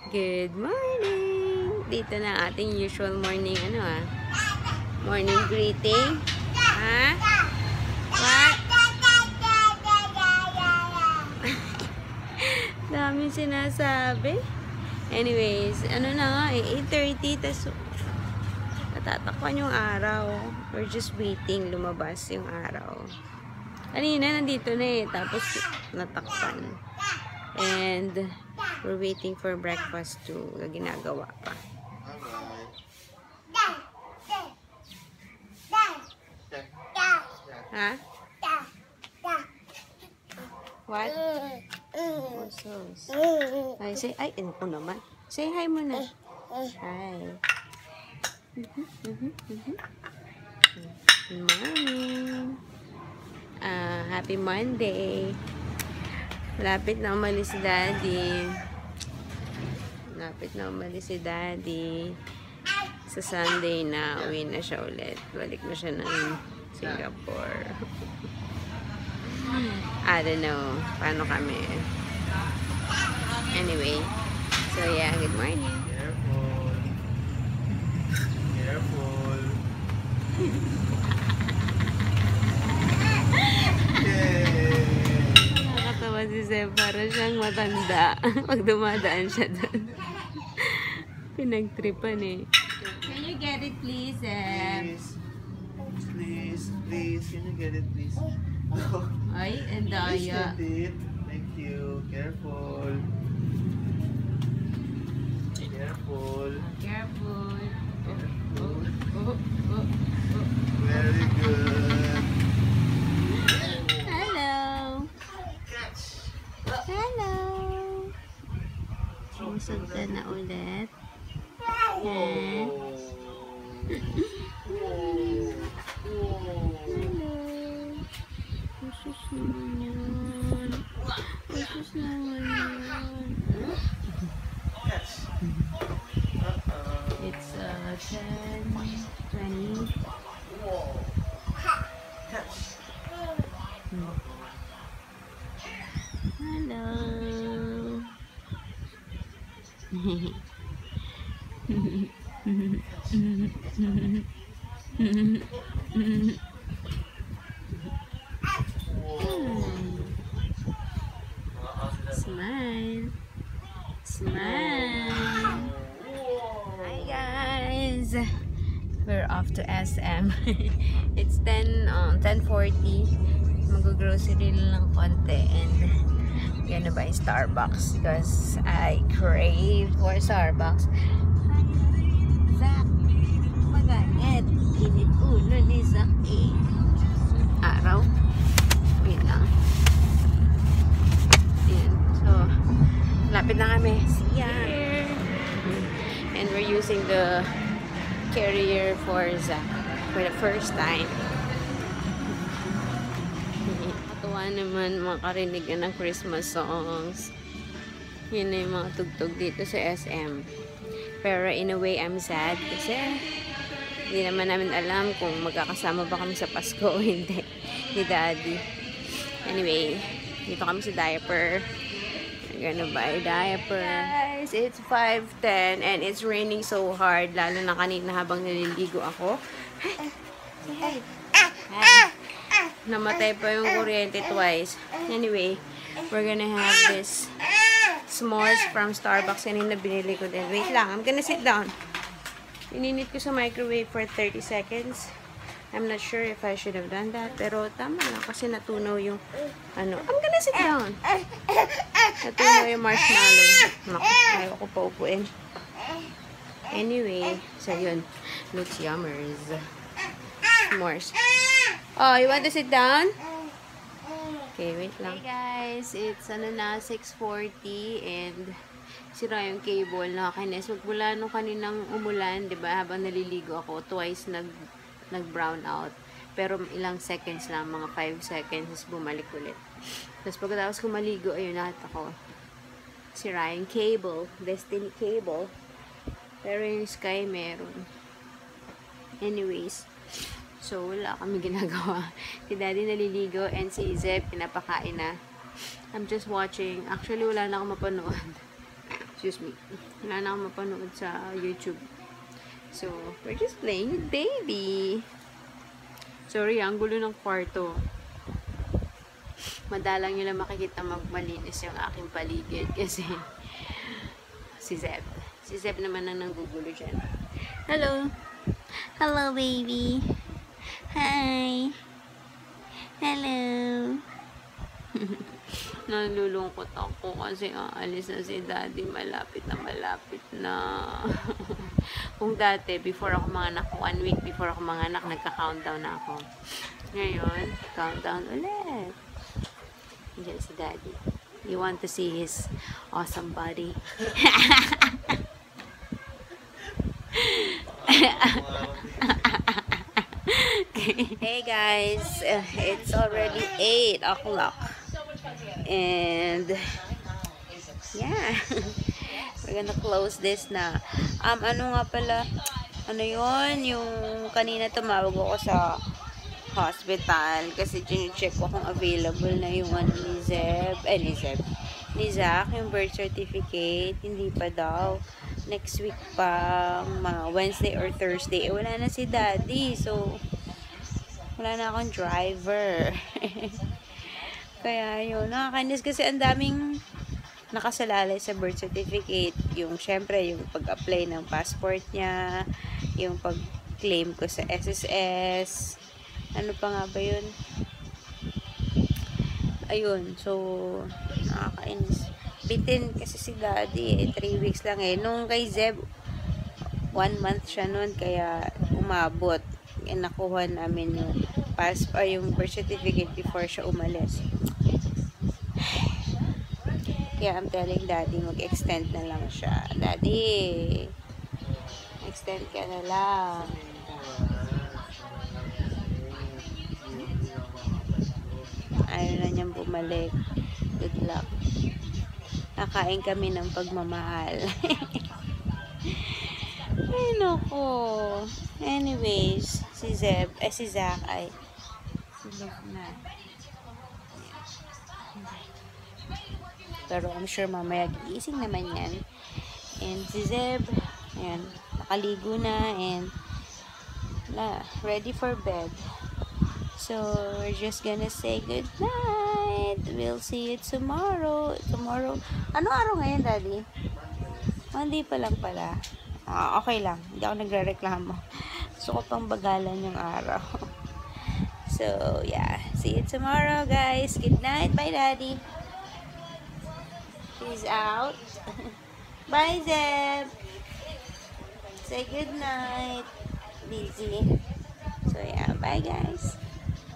Good morning! Dito na ating usual morning, morning greeting. Ha? What? Daming sinasabi. Anyways, na nga, 8:30, tas natatakpan yung araw. We're just waiting lumabas yung araw. Kanina, nandito na tapos natakpan. And we're waiting for breakfast to ginagawa pa. Ha? What? Ay, say, ano ko naman? Say hi muna. Hi. Good morning. Happy Monday. Lapit na umalis si Daddy. Sa Sunday na uwi na siya ulit. Balik na siya ng Singapore. I don't know paano kami. Anyway, so yeah, good morning. Careful. Nakakatawa si Seb, para siyang matanda. Pag dumadaan siya doon. Pinagtripan eh. Can you get it please, Seb? Please, can you get it please? Ay, ang daya. Please get it. Thank you. Careful. Careful. Careful. Very good. Hello. Hello. Susunta na ulit. Hello. Usus naman yun. Usus naman yun. It's 10:20. Hello. Smile. Hi guys. We're off to SM. It's 10:40. Mag-grocery lang ng konti and gonna buy Starbucks because I crave for Starbucks. Zach, magalit. Init ulo ni Zach eh. Araw. Wait lang. Ayan. So, lapit na kami. See ya! And we're using the carrier for Zach for the first time. Natuwa naman makarinig ng Christmas songs. Yun na yung mga tugtog dito sa SM. Pero in a way, I'm sad kasi hindi naman namin alam kung magkakasama ba kami sa Pasko o hindi ni Daddy. Anyway, dito kami sa diaper. We're gonna buy diaper. Guys, it's 5:10 and it's raining so hard. Lalo na kanina habang naliligo ako. Hey. Namatay pa yung kuryente twice. Anyway, we're gonna have this s'mores from Starbucks. Kanina binili ko din. Wait lang, I'm gonna sit down. Ininit ko sa microwave for 30 seconds. I'm not sure if I should have done that. Pero tama lang kasi natunaw yung I'm gonna sit down. Natunaw yung marshmallow. Naku, ayaw ko pa upuin. Anyway, so yun. Looks yummers. S'mores. Oh, you want to sit down? Okay, wait lang. Hey guys, it's 6:40 and sira yung cable. Nakakainis. Magmula nung kaninang umulan, diba, habang naliligo ako, twice nag-brown out. Pero ilang seconds lang, mga 5 seconds, bumalik ulit. Tapos pagkatapos ko maligo, ayun, nakita ko. Sira yung cable. Destiny cable. Pero yung Sky meron. Anyways, so wala kami ginagawa. Si Daddy naliligo and si Zeb pinapakain na. I'm just watching. Actually, wala na akong mapanood. Excuse me. Wala na akong mapanood sa YouTube. So, we're just playing with baby. Sorry, ang gulo ng kwarto. Madalang nyo lang makikita magmalinis yung aking paligid kasi si Zeb. Si Zeb naman ang nanggugulo dyan. Hello! Hello, baby! Hi! Hello! Nalulungkot ako kasi aalis na si daddy. Malapit na. Kung dati, before ako manganak, 1 week before ako manganak, nagka-countdown na ako. Ngayon, countdown ulit. Diyan si daddy. You want to see his awesome body? Hey guys, it's already 8 o'clock. And yeah, we're gonna close this na. Ano nga pala, ano yon, yung kanina tumawag ako sa hospital kasi check ko kung available na yung ano ni Zach, yung birth certificate. Hindi pa daw, next week pa, mga Wednesday or Thursday. Wala na si daddy, so wala na akong driver. Kaya yun, nakakainis kasi ang daming nakasalalay sa birth certificate. Yung, syempre, yung pag-apply ng passport niya, yung pag-claim ko sa SSS, ano pa nga ba yun? Ayun, so, nakakainis. Bitin kasi si daddy, 3 weeks lang eh. Nung kay Zeb, 1 month siya nun, kaya umabot. Nakuha namin yung yung birth certificate before siya umalis. Kaya I'm telling daddy, mag-extend na lang siya. Daddy, extend ka na lang. Ayaw na niyang bumalik. Good luck. Nakain kami ng pagmamahal. Ay, nako. Anyways, si Zach ay tulog na. Pero I'm sure mamaya gigising naman yan. And si Zeb, ayan, nakaligo na and ready for bed. So, we're just gonna say good night. We'll see you tomorrow. Anong araw ngayon, daddy? Monday pa lang pala. Okay lang. Hindi ako nagre-reklamo. Gusto ko pang bagalan yung araw. So, yeah. See you tomorrow, guys. Good night. Bye, daddy. He's out. Bye, Zeb. Say good night. Busy. So, yeah. Bye, guys.